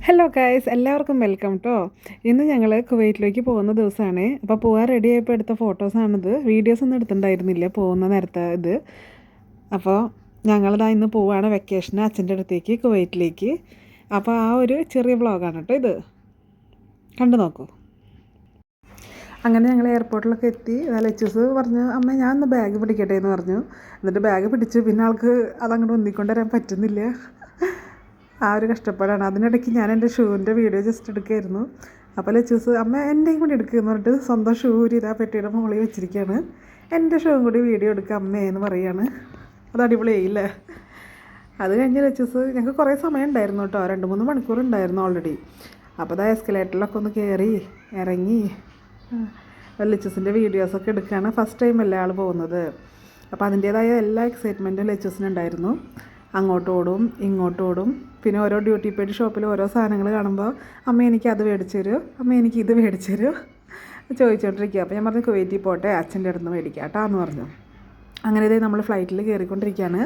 Hello guys, എല്ലാവർക്കും welcome കേട്ടോ. ഇന്ന് ഞങ്ങൾ കുവൈറ്റിലേക്ക് പോകുന്ന ദിവസമാണ്. അപ്പോൾ പോകാൻ റെഡി ആയപ്പോൾ എടുത്ത ഫോട്ടോസാണിത്. വീഡിയോസ് ഒന്നും എടുത്തിട്ടുണ്ടായിരുന്നില്ല പോകുന്ന നേരത്തെ ഇത്. അപ്പോൾ ഞങ്ങളിതാ ഇന്ന് പോവുകയാണ് വെക്കേഷന് അച്ഛൻ്റെ അടുത്തേക്ക് കുവൈറ്റിലേക്ക്. അപ്പോൾ ആ ഒരു ചെറിയ വ്ളോഗാണ് കേട്ടോ ഇത്, കണ്ടു നോക്കൂ. അങ്ങനെ ഞങ്ങൾ എയർപോർട്ടിലൊക്കെ എത്തി. ലച്ചൂസ് പറഞ്ഞു, അമ്മ ഞാൻ ഒന്ന് ബാഗ് പിടിക്കട്ടെ എന്ന് പറഞ്ഞു. എന്നിട്ട് ബാഗ് പിടിച്ചു. പിന്നെ ആൾക്ക് അതങ്ങോട്ട് ഒന്നിക്കൊണ്ട് വരാൻ പറ്റുന്നില്ല. ആ ഒരു കഷ്ടപ്പാടാണ്. അതിനിടയ്ക്ക് ഞാൻ എൻ്റെ ഷൂവിൻ്റെ വീഡിയോ ജസ്റ്റ് എടുക്കുമായിരുന്നു. അപ്പോൾ ലച്ചൂസ് അമ്മ എൻ്റെയും കൂടി എടുക്കുമെന്ന് പറഞ്ഞിട്ട് സ്വന്തം ഷൂ ഇതാ പെട്ടിയുടെ മുകളിൽ വെച്ചിരിക്കുകയാണ്. എൻ്റെ ഷൂവും കൂടി വീഡിയോ എടുക്കുക അമ്മേ എന്ന് പറയുകയാണ്. അത് അടിപൊളിയായില്ലേ. അത് കഴിഞ്ഞ് ലച്ചൂസ് ഞങ്ങൾക്ക് കുറേ സമയം ഉണ്ടായിരുന്നു കേട്ടോ, 2-3 മണിക്കൂർ ഉണ്ടായിരുന്നു ഓൾറെഡി. അപ്പോൾ അതാ എസ്കലേറ്ററിലൊക്കെ ഒന്ന് കയറി ഇറങ്ങി ലച്ചൂസിൻ്റെ വീഡിയോസൊക്കെ എടുക്കുകയാണ്. ഫസ്റ്റ് ടൈം അല്ലേ ആൾ പോകുന്നത്. അപ്പോൾ അതിൻ്റേതായ എല്ലാ എക്സൈറ്റ്മെൻറ്റും ലച്ചൂസിനുണ്ടായിരുന്നു. അങ്ങോട്ടോടും ഇങ്ങോട്ടോടും. പിന്നെ ഓരോ ഡ്യൂട്ടി പെയ്ഡ് ഷോപ്പിൽ ഓരോ സാധനങ്ങൾ കാണുമ്പോൾ അമ്മ എനിക്ക് അത് മേടിച്ചു തരുമോ, അമ്മ എനിക്ക് ഇത് മേടിച്ചു തരുമോ ചോദിച്ചുകൊണ്ടിരിക്കുക. അപ്പോൾ ഞാൻ പറഞ്ഞു കുവൈറ്റിൽ പോട്ടെ, അച്ഛൻ്റെ അടുത്ത് നിന്ന് മേടിക്കാം കേട്ടോ എന്ന് പറഞ്ഞു. അങ്ങനെ ഇതേ നമ്മൾ ഫ്ലൈറ്റിൽ കയറിക്കൊണ്ടിരിക്കുകയാണ്.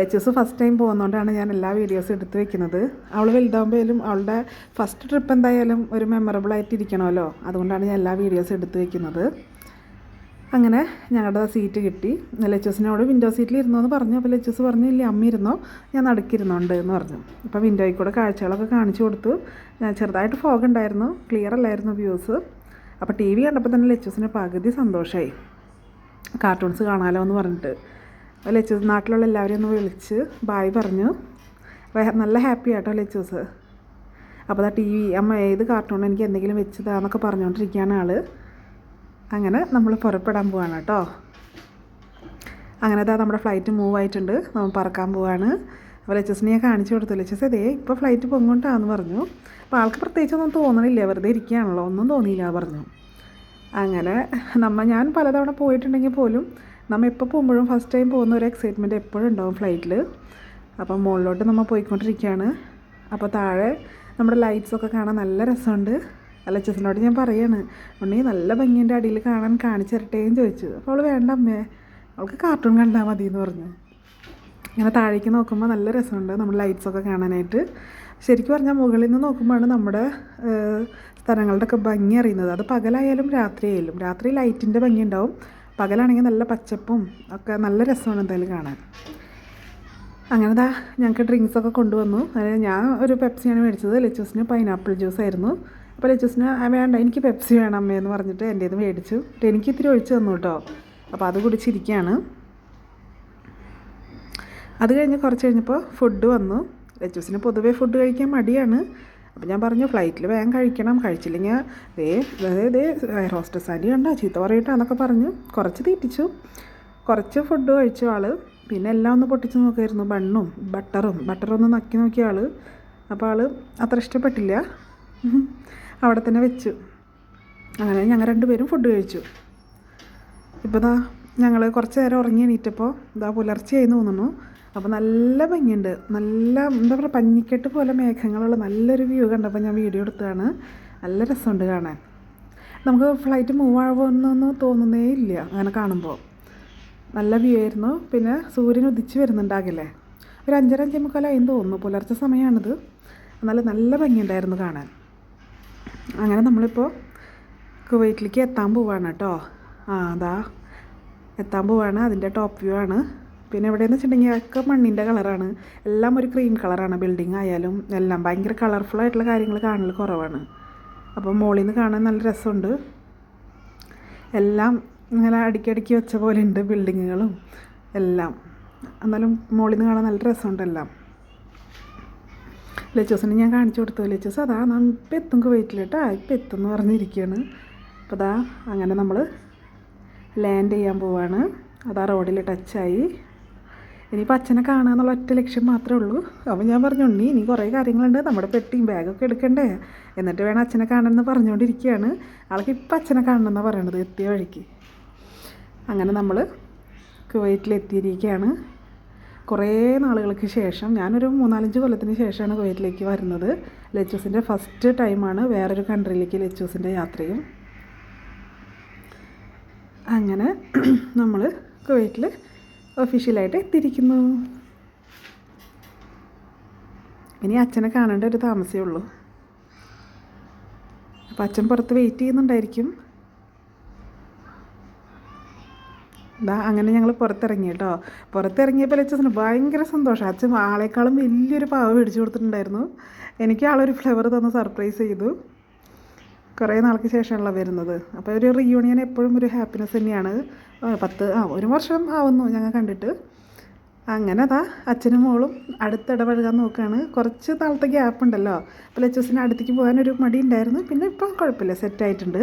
ലച്ചൂസ് ഫസ്റ്റ് ടൈം പോകുന്നതുകൊണ്ടാണ് ഞാൻ എല്ലാ വീഡിയോസും എടുത്ത് വെക്കുന്നത്. അവൾ വലുതാകുമ്പോഴും അവളുടെ ഫസ്റ്റ് ട്രിപ്പ് എന്തായാലും ഒരു മെമ്മറബിളായിട്ട് ഇരിക്കണമല്ലോ, അതുകൊണ്ടാണ് ഞാൻ എല്ലാ വീഡിയോസും എടുത്ത് വെക്കുന്നത്. അങ്ങനെ ഞങ്ങളുടെ സീറ്റ് കിട്ടി. ലച്ചൂസിനോട് വിൻഡോ സീറ്റിൽ ഇരുന്നോ എന്ന് പറഞ്ഞു. അപ്പോൾ ലച്ചൂസ് പറഞ്ഞു, ഇല്ല അമ്മ ഇരുന്നോ, ഞാൻ നടുക്കിരുന്നുണ്ട് എന്ന് പറഞ്ഞു. അപ്പോൾ വിൻഡോയിൽ കൂടെ കാഴ്ചകളൊക്കെ കാണിച്ചു കൊടുത്തു. ചെറുതായിട്ട് ഫോഗ് ഉണ്ടായിരുന്നു, ക്ലിയർ അല്ലായിരുന്നു വ്യൂസ്. അപ്പോൾ ടി വി കണ്ടപ്പോൾ തന്നെ ലച്ചൂസിന് പകുതി സന്തോഷമായി, കാർട്ടൂൺസ് കാണാമല്ലോ എന്ന് പറഞ്ഞിട്ട്. ലച്ചൂസ് നാട്ടിലുള്ള എല്ലാവരെയും ഒന്ന് വിളിച്ച് ബായ് പറഞ്ഞു. നല്ല ഹാപ്പി ആട്ടോ ലച്ചൂസ്. അപ്പോൾ ആ ടി വി അമ്മ ഏത് കാർട്ടൂൺ എനിക്ക് എന്തെങ്കിലും വെച്ചതാന്നൊക്കെ പറഞ്ഞുകൊണ്ടിരിക്കുകയാണ് ആൾ. അങ്ങനെ നമ്മൾ പുറപ്പെടാൻ പോവാണ് കേട്ടോ. അങ്ങനെ അതാ നമ്മുടെ ഫ്ലൈറ്റ് മൂവ് ആയിട്ടുണ്ട്, നമ്മൾ പറക്കാൻ പോവാണ്. അപ്പോൾ ലച്ചൂസിനെ ഞാൻ കാണിച്ചു കൊടുത്തു. ലച്ചൂസ് അതേ ഇപ്പോൾ ഫ്ലൈറ്റ് പൊങ്ങോട്ടാന്ന് പറഞ്ഞു. അപ്പോൾ ആൾക്ക് പ്രത്യേകിച്ചൊന്നും തോന്നണില്ല, വെറുതെ ഇരിക്കുകയാണല്ലോ, ഒന്നും തോന്നിയില്ല പറഞ്ഞു. അങ്ങനെ ഞാൻ പലതവണ പോയിട്ടുണ്ടെങ്കിൽ പോലും നമ്മൾ എപ്പോൾ പോകുമ്പോഴും ഫസ്റ്റ് ടൈം പോകുന്ന ഒരു എക്സൈറ്റ്മെൻറ്റ് എപ്പോഴും ഉണ്ടാവും ഫ്ലൈറ്റിൽ. അപ്പം മുകളിലോട്ട് നമ്മൾ പോയിക്കൊണ്ടിരിക്കുകയാണ്. അപ്പോൾ താഴെ നമ്മുടെ ലൈറ്റ്സൊക്കെ കാണാൻ നല്ല രസമുണ്ട്. ലച്ചൂസിനോട് ഞാൻ പറയാണ്, ഉണ്ണി നല്ല ഭംഗിൻ്റെ അടിയിൽ കാണാൻ കാണിച്ചു തരട്ടേന്ന് ചോദിച്ചു. അപ്പോൾ അവൾ വേണ്ട അമ്മേ, അവൾക്ക് കാർട്ടൂൺ കണ്ടാൽ മതി എന്ന് പറഞ്ഞു. ഇങ്ങനെ താഴേക്ക് നോക്കുമ്പോൾ നല്ല രസമുണ്ട് നമ്മുടെ ലൈറ്റ്സൊക്കെ കാണാനായിട്ട്. ശരിക്കും പറഞ്ഞാൽ മുകളിൽ നിന്ന് നോക്കുമ്പോഴാണ് നമ്മുടെ സ്ഥലങ്ങളുടെയൊക്കെ ഭംഗി അറിയുന്നത്. അത് പകലായാലും രാത്രിയായാലും. രാത്രി ലൈറ്റിൻ്റെ ഭംഗി ഉണ്ടാവും, പകലാണെങ്കിൽ നല്ല പച്ചപ്പും ഒക്കെ നല്ല രസമാണ് എന്തായാലും കാണാൻ. അങ്ങനെ ഞങ്ങൾക്ക് ഡ്രിങ്ക്സൊക്കെ കൊണ്ടുവന്നു. അതായത് ഞാൻ ഒരു പെപ്സിയാണ് മേടിച്ചത്, ലച്ചൂസിന് പൈനാപ്പിൾ ജ്യൂസ് ആയിരുന്നു. അപ്പോൾ ലച്ചൂസിന് വേണ്ട എനിക്ക് പെപ്സി വേണം അമ്മേ എന്ന് പറഞ്ഞിട്ട് എൻ്റെ ഇത് മേടിച്ചു. എനിക്ക് ഇത്തിരി ഒഴിച്ച് തന്നു കേട്ടോ. അപ്പോൾ അത് കുടിച്ചിരിക്കുകയാണ്. അത് കഴിഞ്ഞ് കുറച്ച് കഴിഞ്ഞപ്പോൾ ഫുഡ് വന്നു. ലച്ചൂസിന് പൊതുവേ ഫുഡ് കഴിക്കാൻ മടിയാണ്. അപ്പോൾ ഞാൻ പറഞ്ഞു ഫ്ലൈറ്റിൽ വേഗം കഴിക്കണം, കഴിച്ചില്ലെങ്കിൽ ദേ ഹോസ്റ്റസ് ആൻറ്റി കണ്ടോ ചീത്ത പറയട്ടോ എന്നൊക്കെ പറഞ്ഞു കുറച്ച് തീറ്റിച്ചു. കുറച്ച് ഫുഡ് കഴിച്ചു ആൾ. പിന്നെ എല്ലാം ഒന്ന് പൊട്ടിച്ച് നോക്കുമായിരുന്നു, ബണ്ണും ബട്ടറൊന്ന് നക്കി നോക്കിയ ആൾ. അപ്പോൾ ആൾ അത്ര ഇഷ്ടപ്പെട്ടില്ല, അവിടെ തന്നെ വെച്ചു. അങ്ങനെ ഞങ്ങൾ 2 പേരും ഫുഡ് കഴിച്ചു. ഇപ്പോൾ ഞങ്ങൾ കുറച്ച് നേരം ഉറങ്ങി എണീറ്റപ്പോൾ പുലർച്ചെയായി തോന്നുന്നു. അപ്പോൾ നല്ല ഭംഗിയുണ്ട്, നല്ല എന്താ പറയുക പഞ്ഞിക്കെട്ട് പോലെ മേഘങ്ങളുള്ള നല്ലൊരു വ്യൂ കണ്ടപ്പോൾ ഞാൻ വീഡിയോ എടുത്തതാണ്. നല്ല രസമുണ്ട് കാണാൻ. നമുക്ക് ഫ്ലൈറ്റ് മൂവ് ആവുമെന്നൊന്നും തോന്നുന്നേ ഇല്ല അങ്ങനെ കാണുമ്പോൾ. നല്ല വ്യൂ ആയിരുന്നു. പിന്നെ സൂര്യൻ ഉദിച്ച് വരുന്നുണ്ടാകില്ലേ, ഒരു 5:30-5:45 തോന്നുന്നു, പുലർച്ചെ സമയമാണിത്. എന്നാലും നല്ല ഭംഗിയുണ്ടായിരുന്നു കാണാൻ. അങ്ങനെ നമ്മളിപ്പോൾ കുവൈറ്റിലേക്ക് എത്താൻ പോവാണ് കേട്ടോ. എത്താൻ പോവാണ്. അതിൻ്റെ ടോപ്പ് വ്യൂ ആണ്. പിന്നെ എവിടെയെന്ന് വെച്ചിട്ടുണ്ടെങ്കിൽ ഒക്കെ മണ്ണിൻ്റെ കളറാണ്, എല്ലാം ഒരു ക്രീം കളറാണ്. ബിൽഡിംഗ് ആയാലും എല്ലാം ഭയങ്കര കളർഫുള്ളായിട്ടുള്ള കാര്യങ്ങൾ കാണൽ കുറവാണ്. അപ്പോൾ മുകളിൽ നിന്ന് കാണാൻ നല്ല രസമുണ്ട്. എല്ലാം ഇങ്ങനെ അടുക്കി വെച്ച പോലെ ഉണ്ട് ബിൽഡിങ്ങുകളും എല്ലാം. എന്നാലും മുകളിൽ നിന്ന് കാണാൻ നല്ല രസമുണ്ട് എല്ലാം. ലച്ചൂസിന് ഞാൻ കാണിച്ചു കൊടുത്തു. ലച്ചൂസ് ഞാൻ ഇപ്പം എത്തും കുവൈറ്റിൽ കേട്ടോ, ഇപ്പം എത്തും എന്ന് പറഞ്ഞിരിക്കുകയാണ്. അപ്പോൾ അങ്ങനെ നമ്മൾ ലാൻഡ് ചെയ്യാൻ പോവാണ്. റോഡിൽ ടച്ചായി. ഇനിയിപ്പോൾ അച്ഛനെ കാണുക എന്നുള്ള ഒറ്റ ലക്ഷ്യം മാത്രമേ ഉള്ളൂ. അപ്പോൾ ഞാൻ പറഞ്ഞു ഉണ്ണി ഇനി കുറേ കാര്യങ്ങളുണ്ട്, നമ്മുടെ പെട്ടിയും ബാഗൊക്കെ എടുക്കണ്ടേ, എന്നിട്ട് വേണം അച്ഛനെ കാണണമെന്ന് പറഞ്ഞുകൊണ്ടിരിക്കുകയാണ്. ആൾക്ക് ഇപ്പം അച്ഛനെ കാണണമെന്നാണ് പറയണത് എത്തിയ വഴിക്ക്. അങ്ങനെ നമ്മൾ കുവൈറ്റിലെത്തിയിരിക്കുകയാണ്. കുറേ നാളുകൾക്ക് ശേഷം, ഞാനൊരു 3-4 കൊല്ലത്തിന് ശേഷമാണ് കുവൈറ്റിലേക്ക് വരുന്നത്. ലച്ചൂസിൻ്റെ ഫസ്റ്റ് ടൈമാണ് വേറൊരു കൺട്രിയിലേക്ക് ലച്ചൂസിൻ്റെ യാത്രയും. അങ്ങനെ നമ്മൾ കുവൈറ്റിൽ ഒഫീഷ്യലായിട്ട് എത്തിയിരിക്കുന്നു. ഇനി അച്ഛനെ കാണേണ്ട ഒരു താമസമേ ഉള്ളൂ. അപ്പോൾ അച്ഛൻ പുറത്ത് വെയിറ്റ് ചെയ്യുന്നുണ്ടായിരിക്കും. അങ്ങനെ ഞങ്ങൾ പുറത്തിറങ്ങി കേട്ടോ. പുറത്തിറങ്ങിയപ്പോൾ ലച്ചസിന് ഭയങ്കര സന്തോഷം. അച്ഛൻ ആളെക്കാളും വലിയൊരു പാവ മേടിച്ചു കൊടുത്തിട്ടുണ്ടായിരുന്നു. എനിക്ക് ആളൊരു ഫ്ലവർ തന്ന് സർപ്രൈസ് ചെയ്തു. കുറേ നാൾക്ക് ശേഷമാണല്ലോ വരുന്നത്. അപ്പോൾ ഒരു റീയൂണിയൻ എപ്പോഴും ഒരു ഹാപ്പിനെസ് തന്നെയാണ്. 1 വർഷം ആവുന്നു ഞങ്ങൾ കണ്ടിട്ട്. അങ്ങനെ അച്ഛനും മോളും അടുത്തിടപഴകാൻ നോക്കുകയാണ്. കുറച്ച് നാളത്തെ ഗ്യാപ്പ് ഉണ്ടല്ലോ, അപ്പോൾ ലച്ചസിന് അടുത്തേക്ക് പോകാനൊരു മടി ഉണ്ടായിരുന്നു. പിന്നെ ഇപ്പം കുഴപ്പമില്ല, സെറ്റായിട്ടുണ്ട്.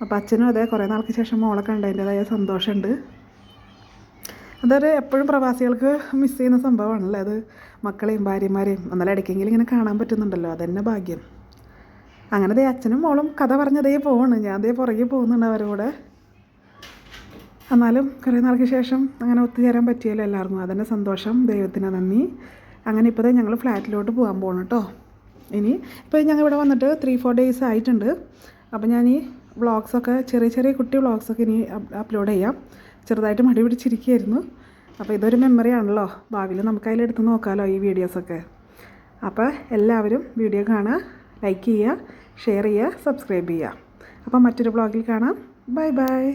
അപ്പോൾ അച്ഛനും അതെ കുറേ നാൾക്ക് ശേഷം മോളെ കണ്ടതിൻ്റെതായ സന്തോഷമുണ്ട്. അതൊരു എപ്പോഴും പ്രവാസികൾക്ക് മിസ് ചെയ്യുന്ന സംഭവമാണല്ലോ അത്. മക്കളെയും ഭാര്യമാരെയും എന്നാലും ഇടയ്ക്കെങ്കിലും ഇങ്ങനെ കാണാൻ പറ്റുന്നുണ്ടല്ലോ, അതന്നെ ഭാഗ്യം. അങ്ങനെ അച്ഛനും മോളും കഥ പറഞ്ഞതേ പോവാണ്. ഞാൻ പുറകെ പോകുന്നുണ്ട് അവരുടെ കൂടെ. എന്നാലും കുറേ നാൾക്ക് ശേഷം അങ്ങനെ ഒത്തുചേരാൻ പറ്റിയല്ലോ എല്ലാവർക്കും, അതന്നെ സന്തോഷം. ദൈവത്തിന് നന്ദി. അങ്ങനെ ഇപ്പോൾ ഞങ്ങൾ ഫ്ലാറ്റിലോട്ട് പോകാൻ പോകണം കേട്ടോ. ഇനി ഇപ്പോൾ ഞങ്ങൾ ഇവിടെ വന്നിട്ട് 3-4 ഡേയ്സ് ആയിട്ടുണ്ട്. അപ്പോൾ ഞാൻ ഈ വ്ളോഗ്സൊക്കെ ചെറിയ കുട്ടി വ്ളോഗ്സൊക്കെ ഇനി അപ്ലോഡ് ചെയ്യാം. ചെറുതായിട്ട് മടി പിടിച്ചിരിക്കുകയായിരുന്നു. അപ്പോൾ ഇതൊരു മെമ്മറി ആണല്ലോ, ഭാവിയിൽ നമുക്ക് അതിലെടുത്ത് നോക്കാമല്ലോ ഈ വീഡിയോസൊക്കെ. അപ്പോൾ എല്ലാവരും വീഡിയോ കാണുക, ലൈക്ക് ചെയ്യുക, ഷെയർ ചെയ്യുക, സബ്സ്ക്രൈബ് ചെയ്യുക. അപ്പോൾ മറ്റൊരു വ്ളോഗിൽ കാണാം. Bye bye.